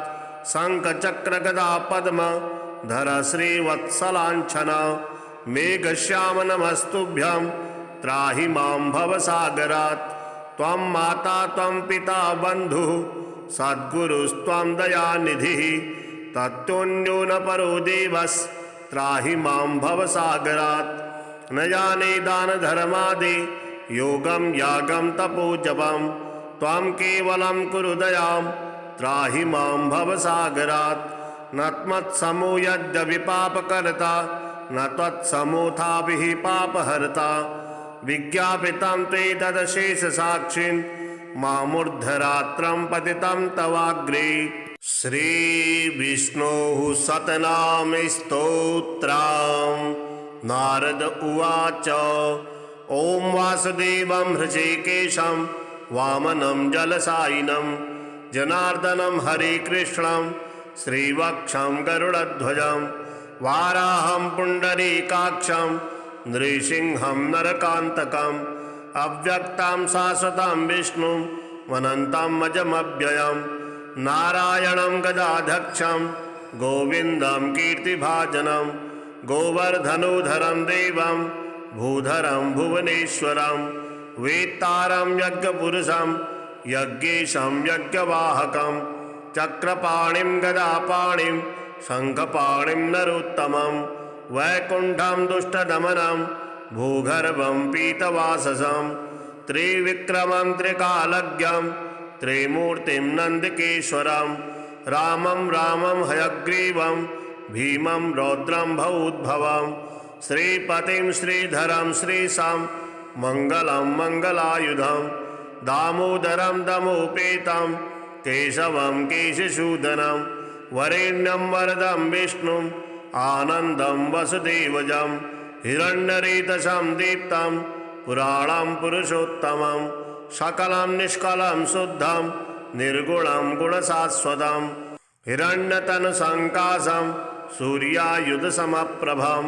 शंखचक्र गदा पद्म धर श्रीवत्सलांछन मेघश्याम नमस्तुभ्यं त्राहि मां भवसागरात्। त्वं माता त्वं पिता बन्धुः सद्गुरुस्त्वं दयानिधिः तत्तोऽन्यो न परो देवस्त्राहि मां भवसागरात्। न जाने दान धर्मादि योगं यागं तपो जपं त्वं केवलं कुरु दयां त्राहि मां भवसागरात्। नत्मत्समो यद्यपि पापकर्ता न त्वत्समूथाभिः पापहर्ता विज्ञापितं ते तदशेषसाक्षिन् मामूर्धरात्रं पतितं तवाग्रे। श्रीविष्णोः सतनामस्तोत्रम्। नारद उवाच ॐ वासुदेवं हृषीकेशं वामनं जलसायिनं जनार्दनं हरिकृष्णं श्रीवक्षं गरुडध्वजं वाराहं पुण्डरीकाक्षं नृसिंहं नरकान्तकम् अव्यक्तं शाश्वतं विष्णुं वनन्तं अजमव्ययं नारायणं गदाधक्षं गोविन्दं कीर्तिभाजनं गोवर्धनोधरं देवं भूधरं भुवनेश्वरं वेत्तारं यज्ञपुरुषं यज्ञेशं यज्ञवाहकं चक्रपाणिं गदापाणिं शङ्खपाणिं नरोत्तमं वैकुण्ठं दुष्टदमनं भूगर्भं पीतवाससं त्रिविक्रमं त्रिकालज्ञं त्रिमूर्तिं नन्दिकेश्वरं रामं रामं हयग्रीवं भीमं रौद्रं भूद्भवं श्रीपतिं श्रीधरं श्रीशां मङ्गलं मङ्गलायुधं दामोदरं दमोपेतं केशवं केशसूदनं वरेण्यं वरदं विष्णुं आनन्दं वसुदेवजं हिरण्यरेतसं दीप्तं पुराणं पुरुषोत्तमं सकलं निष्कलं शुद्धं निर्गुणं गुणशाश्वतं हिरण्यतनुसङ्काशं सूर्यायुधसमप्रभं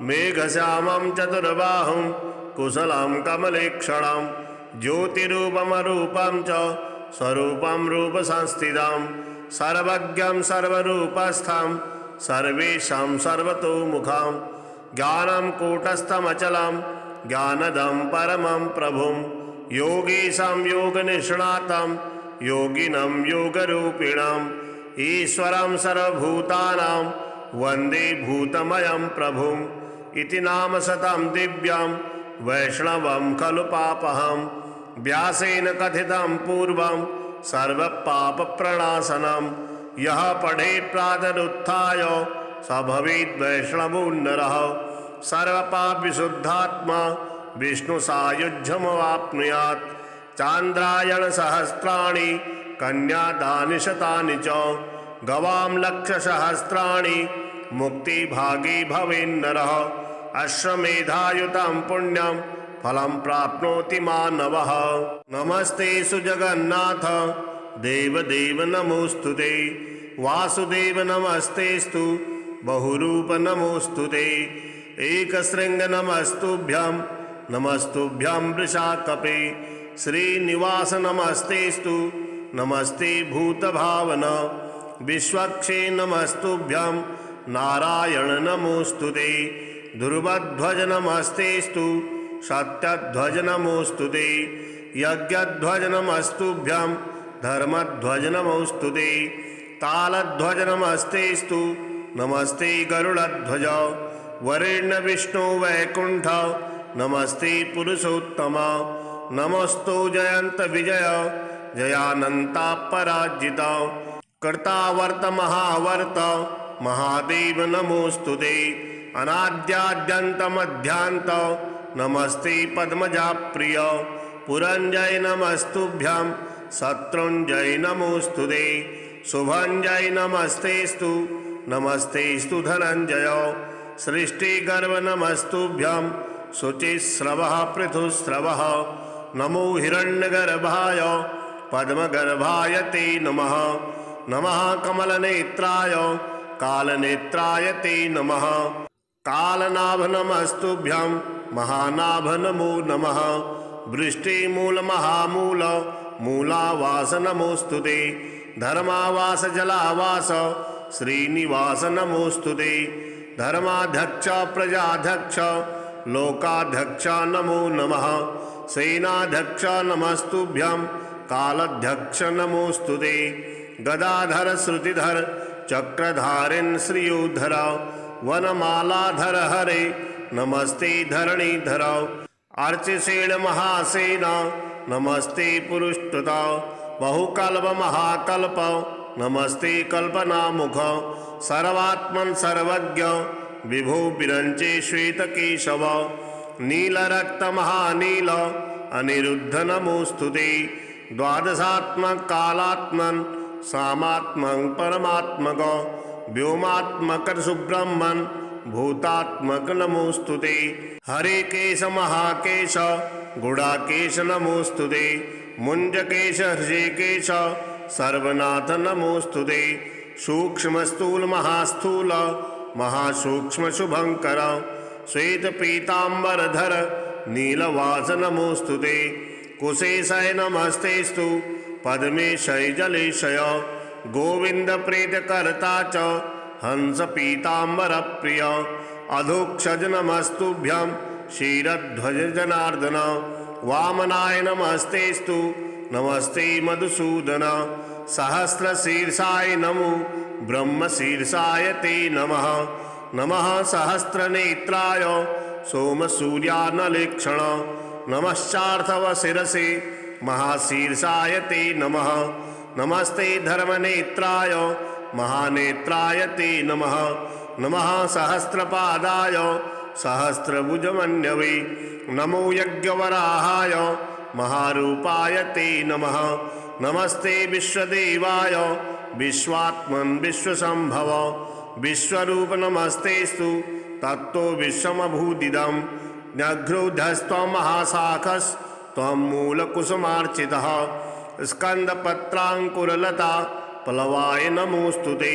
मेघश्यामं चतुर्बाहुं कुशलं कमलेक्षणं ज्योतिरूपमरूपं च स्वरूपं रूपसंस्थितं सर्वज्ञं सर्वरूपस्थं सर्वेषां सर्वतोमुखं ज्ञानं कूटस्थमचलं ज्ञानदं परमं प्रभुं योगीशं योगनिष्णातं योगिनं योगरूपिणम् ईश्वरं सर्वभूतानां वन्दे भूतमयं प्रभुम् इति नाम शतं दिव्यं वैष्णवं खलु पापहं व्यासेन कथितं पूर्वं सर्वपापप्रणाशनं यः पठेत् प्रातरुत्थाय स भवेत् वैष्णवो नरः सर्वपापविशुद्धात्मा विष्णुसायुज्यमवाप्नुयात् चान्द्रायणसहस्राणि कन्यादानि शतानि च गवां लक्षसहस्राणि मुक्तिभागी भवेन्नरः अश्वमेधायुतं पुण्यं फलं प्राप्नोति मानवः। नमस्ते सुजगन्नाथ देवदेव नमोऽस्तु ते वासुदेव नमस्तेस्तु बहुरूप नमोऽस्तु ते एकशृङ्ग नमस्तुभ्यं नमस्तुभ्यं वृषाकपे श्रीनिवास नमस्तेस्तु नमस्ते भूतभावन विश्वक्षे नमस्तुभ्यं नारायण नमोऽस्तु ते ध्रुवध्वज नमस्तेस्तु सत्यध्वज नमोऽस्तु ते यज्ञध्वज नमस्तुभ्यं धर्मध्वज नमोऽस्तु ते तालध्वज नमस्तेस्तु नमस्ते गरुडध्वज वरेण्य विष्णु वैकुंठ नमस्ते पुरुषोत्तम नमस्तो जयंत विजय जयानन्तापराजित कर्तावर्त महावर्त महादेव नमोऽस्तु ते अनाद्याद्यन्तमध्यान्त नमस्ते पद्मजाप्रिय पुरञ्जय नमस्तुभ्यं शत्रुञ्जय नमोऽस्तु ते शुभञ्जय नमस्तेस्तु नमस्तेस्तु धनञ्जय सृष्टिगर्भ नमस्तुभ्यं शुचिस्रवः पृथुस्रवः नमो हिरण्यगर्भाय पद्मगर्भाय ते नमः नमः कमलनेत्राय कालनेत्राय ते नमः कालनाभ नमस्तुभ्यं महानाभ नमो नमः वृष्टिमूलमहामूल मूलावास नमोऽस्तु ते धर्मावास जलावास श्रीनिवास नमोऽस्तु ते धर्माध्यक्ष प्रजाध्यक्ष लोकाध्यक्ष नमो नमः सेनाध्यक्ष नमस्तुभ्यं कालाध्यक्ष नमोऽस्तु ते गदाधर श्रुतिधर चक्रधारिन् श्रियोधर वनमालाधर हरे नमस्ते धरणीधर अर्चिसेन महासेन नमस्ते पुरुष्टुत बहुकल्प महाकल्प नमस्ते कल्पनामुख सर्वात्मन् सर्वज्ञ विभो विरञ्चे श्वेतकेशव नीलरक्तमहानील अनिरुद्ध नमोऽस्तु ते द्वादशात्मक कालात्मन् सामात्मक परमात्मक व्योमात्मक सुब्रह्मन् भूतात्मक नमोऽस्तु ते हरे केश महाकेश गुडाकेश नमोऽस्तु ते मुञ्जकेश हृषिकेश सर्वनाथ नमोऽस्तु ते सूक्ष्म स्थूल महास्थूल महासूक्ष्म शुभंकर श्वेत पीतांबरधर नीलवास नमोऽस्तु ते कुशेशय नमस्तेस्तु पद्मेशय जलेशय गोविंद प्रेतकर्ता च हंस पीतांबर प्रिय अधोक्षज नमस्तुभ्यं क्षीरध्वज जनार्दन वामनाय नमस्तेस्तु नमस्ते मधुसूदन सहस्रशीर्षाय नमो ब्रह्मशीर्षाय ते नमः नमः सहस्रनेत्राय सोमसूर्यानलेक्षण नमश्चार्थवशिरसे महाशीर्षाय ते नमः नमस्ते धर्मनेत्राय महानेत्राय ते नमः नमः सहस्रपादाय सहस्रभुजमन्यवे नमो यज्ञवराहाय महारूपाय ते नमः नमस्ते विश्वदेवाय विश्वात्मन् विश्वसंभव विश्वरूप नमस्तेस्तु तत्तो विश्वमभूदिदं न्यघ्रोधस्त्वं महाशाखस्त्वं मूलकुसुमार्चितः स्कन्दपत्राङ्कुरलता प्लवाय नमोऽस्तु ते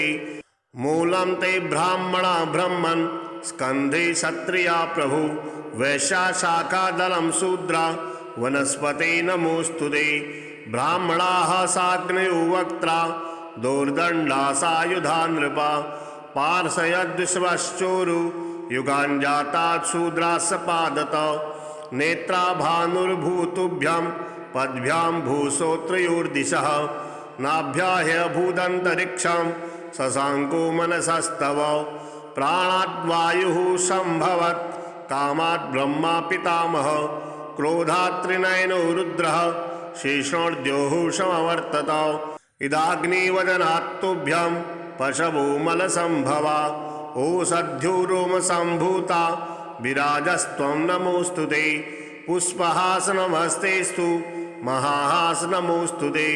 मूलं ते ब्राह्मणा ब्रह्मन् स्कन्धे क्षत्रिया प्रभु वैश्या शाखादलं शूद्रा वनस्पते नमोऽस्तु ते ब्राह्मणाः साग्नयो वक्त्रा दोर्दण्डा सायुधा नृपा पार्षयद्विश्वश्चोरु युगाञ्जातात् शूद्रास्सपादत नेत्रा भानुर्भूतुभ्यां पद्भ्यां भूसोत्रयोर्दिशः नाभ्याह्यभूदन्तरिक्षं शशाङ्को मनसस्तव प्राणाद्वायुः सम्भवत् कामात् ब्रह्मा पितामह क्रोधात् त्रिनयनो रुद्रः शेषोर्द्योः समवर्तत इदाग्निवदनात्तुभ्यं पशवो मलसंभवा ओषध्यो रोमसम्भूता विराजस्त्वं नमोऽस्तु ते पुष्पहासनमस्तेस्तु महाहासनमोऽस्तु ते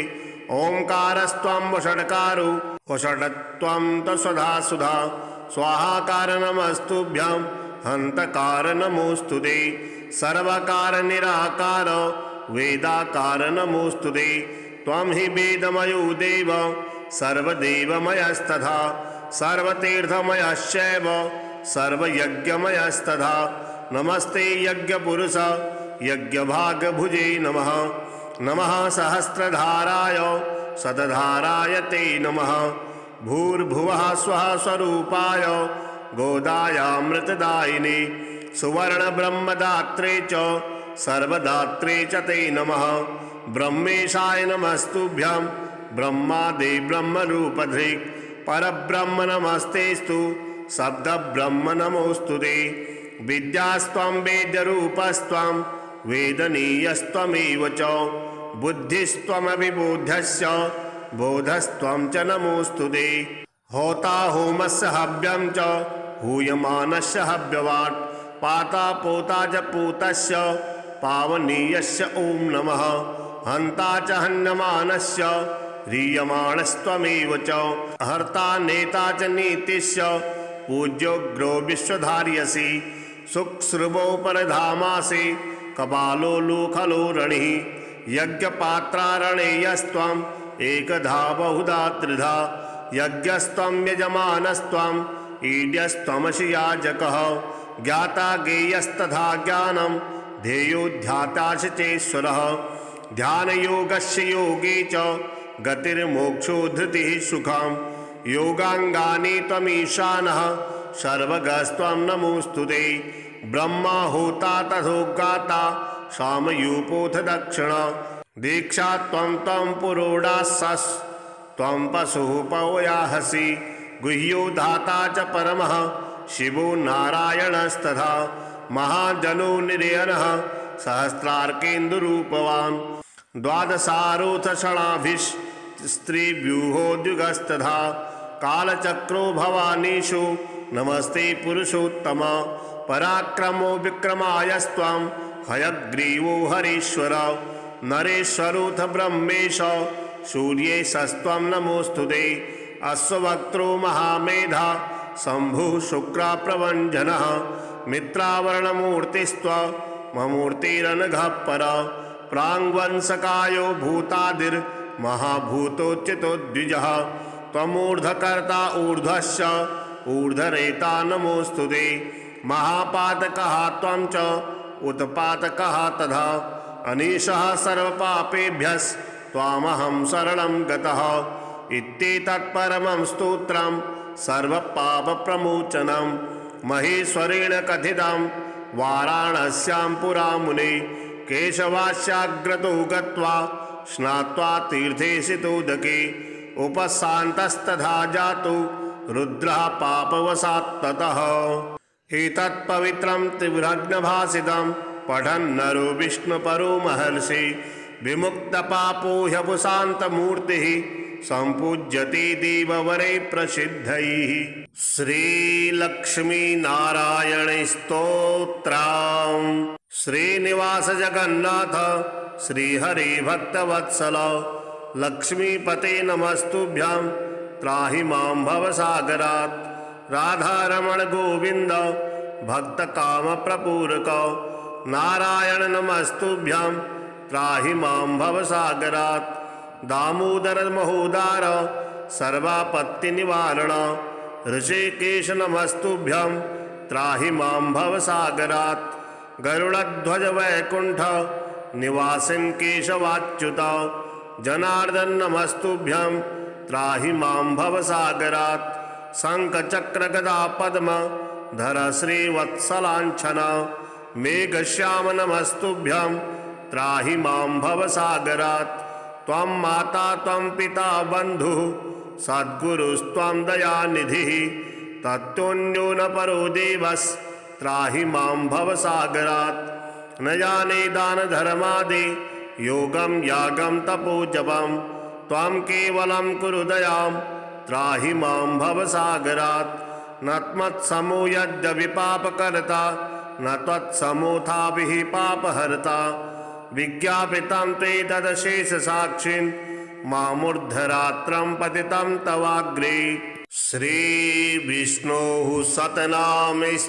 ओंकारस्त्वं वषट्कारो वषट्त्वं तत्सदा सुधा स्वाहाकार नमस्तुभ्यं हन्तकार नमोऽस्तु ते सर्वकार निराकार वेदाकार नमोऽस्तु ते त्वं हि वेदमयो देव सर्वदेवमयस्तथा सर्वतीर्थमयश्चैव सर्वयज्ञमयस्तथा नमस्ते यज्ञपुरुष यज्ञभागभुजे नमः नमः सहस्रधाराय शतधाराय ते नमः भूर्भुवः स्वः स्वरूपाय गोदायामृतदायिने सुवर्णब्रह्मदात्रे च सर्वदात्रे च ते नमः ब्रह्मेशाय नमस्तुभ्यं ब्रह्मादि ब्रह्मरूपधृक् परब्रह्म नमस्तेस्तु शब्दब्रह्म नमोऽस्तु ते विद्यास्त्वं वेद्यरूपस्त्वं वेदनीयस्त्वमेव च बुद्धिस्त्वमविबोध्यस्य बोधस्त्वं च नमोऽस्तु ते होता होमस्य हव्यं च हूयमानस्य हव्यवाट् पाता पोता च पूतस्य पावनीयस्य ॐ नमः हन्ता च हन्यमानस्य ह्रीयमाणस्त्वमेव च हर्ता नेता च नीतिस्य पूज्योग्रो विश्वधार्यसि सुक्श्रुवो परधामासि कपालो लोखलो रणिः यज्ञपात्रारणेयस्त्वम् एकधा बहुधा त्रिधा यज्ञस्त्वं यजमानस्त्वं ईड्यस्त्वमसि याजकः ज्ञाता ज्ञेयस्तथा ज्ञानं ध्येयो ध्यातासि चेश्वरः ध्यानयोगस्य योगे च गतिर्मोक्षो धृतिः सुखं योगाङ्गानि त्वमीशानः सर्वगस्त्वं नमोऽस्तु ते ब्रह्मा होता तथोगाता सामयूपोऽथ दक्षिण दीक्षा त्वं पुरोडासस् त्वं पशुः पवयाहसि गुह्यो धाता च परमः शिवो नारायणस्तथा महाजनो निरयनः सहस्रार्केन्दुरूपवान् द्वादशारोऽथ षणाभिः स्त्रीव्यूहोद्युगस्तथा कालचक्रो भवानीषु नमस्ते पुरुषोत्तम पराक्रमो विक्रमायस्त्वं हयग्रीवो हरीश्वर नरेश्वरोऽथ ब्रह्मेश सूर्येशस्त्वं नमोऽस्तुते अश्ववक्त्रो महामेधा शम्भुः शुक्राप्रभञ्जनः मित्रावरणमूर्तिस्त्वमूर्तिरनघः पर प्राङ्वंशकायो भूतादिर्महाभूतोच्युतो द्विजः त्वमूर्ध्वकर्ता ऊर्ध्वश्च ऊर्ध्वरेता नमोऽस्तुते महापातकः त्वं च उत्पातकः तथा अनीशः सर्वपापेभ्यस्त्वामहं शरणं गतः इत्येतत्परमं स्तोत्रं सर्वपापप्रमोचनं महेश्वरेण कथितं वाराणस्यां पुरा मुने केशवास्याग्रतो गत्वा स्नात्वा तीर्थे सितोदके उपशान्तस्तथा जातो रुद्रः पापवशात् ततः एतत्पवित्रं त्रिभुग्नभासितं पठन् नरो विष्णुपरो महर्षि विमुक्तपापो ह्यपुशान्तमूर्तिः सम्पूज्यते देववरै प्रसिद्धैः। श्रीलक्ष्मीनारायणस्तोत्रम्। श्रीनिवास जगन्नाथ श्रीहरि भक्तवत्सल लक्ष्मीपते नमस्तुभ्यं त्राहि मां भवसागरात् राधारमण गोविंद भक्तकामप्रपूरक नारायण नमस्तुभ्यं त्राहि मां भवसागरात् दामोदर महोदार सर्वापत्तिनिवारण ऋषिकेश नमस्तुभ्यं त्राहि मां भवसागरात् गरुडध्वज वैकुंठ निवासिन केशवाच्युत जनार्दन नमस्तुभ्यं त्राहि मां भवसागरात् शंखचक्र गदा पद्म धर श्रीवत्सलांछन मेघश्याम नमस्तुभ्यं त्राहि मां भवसागरात् त्वं माता त्वं पिता बन्धुः सद्गुरुस्त्वं दयानिधिः तत्तोऽन्यो न परो देवस्त्राहि मां भवसागरात् न जाने दानधर्मादि योगं यागं तपोजपं त्वं केवलं कुरु दयां त्राहि मां भवसागरात् न त्वत्समो यद्यपि पापकर्ता न त्वत्समोऽथापि पापहर्ता विज्ञापितं ते तदशेषसाक्षिन् मामूर्धरात्रं पतितं तवाग्रे। श्रीविष्णोः शतनामस्तोत्रम्।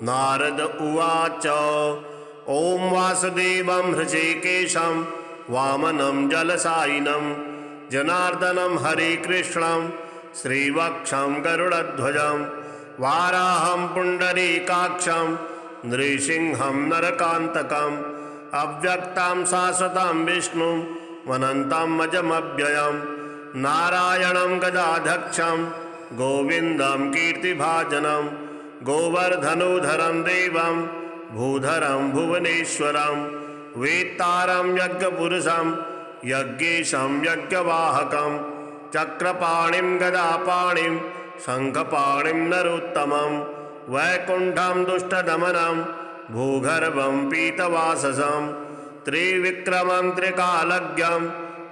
नारद उवाच ॐ वासुदेवं हृषीकेशं वामनं जलसायिनं जनार्दनं हरिकृष्णं श्रीवक्षं गरुडध्वजं वाराहं पुण्डरीकाक्षं नृसिंहं नरकान्तकम् अव्यक्तं शाश्वतं विष्णुं अनन्तं अजमव्ययं नारायणं गदाध्यक्षं गोविन्दं कीर्तिभाजनं गोवर्धनोधरं देवं भूधरं भुवनेश्वरं वेत्तारं यज्ञपुरुषं यज्ञेशं यज्ञवाहकं चक्रपाणिं गदापाणिं शङ्खपाणिं नरोत्तमं वैकुण्ठं दुष्टदमनं भूगर्भं पीतवाससं त्रिविक्रमं त्रिकालज्ञं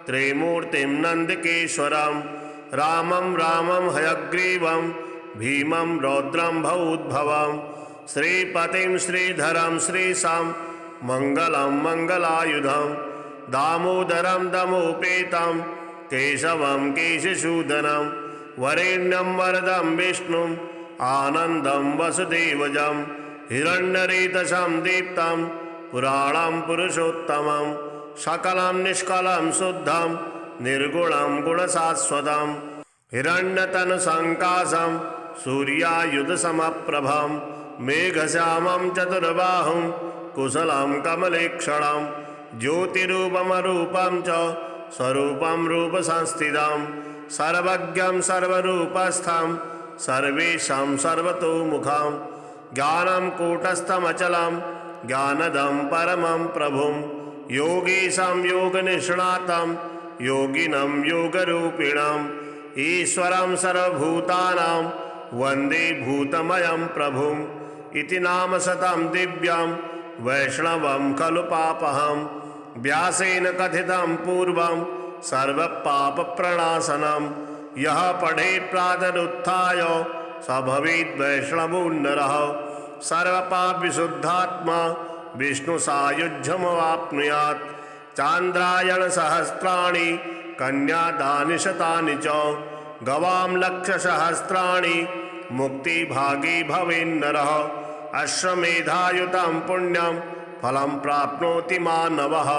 त्रिमूर्तिं नन्दिकेश्वरं रामं रामं हयग्रीवं भीमं रौद्रं भूद्भवं श्रीपतिं श्रीधरं श्रीशां मङ्गलं मङ्गलायुधं दामोदरं दमोपेतं केशवं केशसूदनं वरेण्यं वरदं विष्णुं आनन्दं वसुदेवजं हिरण्यरेतसं दीप्तं पुराणं पुरुषोत्तमं सकलं निष्कलं शुद्धं निर्गुणं गुणशाश्वतं हिरण्यतनुसङ्काशं सूर्यायुधसमप्रभं मेघश्यामं चतुर्बाहुं कुशलं कमलेक्षणं ज्योतिरूपमरूपं च स्वरूपं रूपसंस्थितं सर्वज्ञं सर्वरूपस्थं सर्वेषां सर्वतोमुखं ज्ञानं कूटस्थमचलं ज्ञानदं परमं प्रभुं योगीशं योगनिष्णातं योगिनं योगरूपिणं ईश्वरं सर्वभूतानां वन्दे भूतमयं प्रभुं इति नाम शतं दिव्यं वैष्णवं खलु पापहं व्यासेन कथितं पूर्वं सर्वपापप्रणाशनं यः पठेत् प्रातरुत्थाय स भवेत् वैष्णवो नरः सर्वपापविशुद्धात्मा विष्णुसायुज्यमवाप्नुयात् चान्द्रायणसहस्राणि कन्यादानि शतानि च गवां लक्षसहस्राणि मुक्तिभागी भवेन्नरः अश्वमेधायुतं पुण्यं फलं प्राप्नोति मानवः।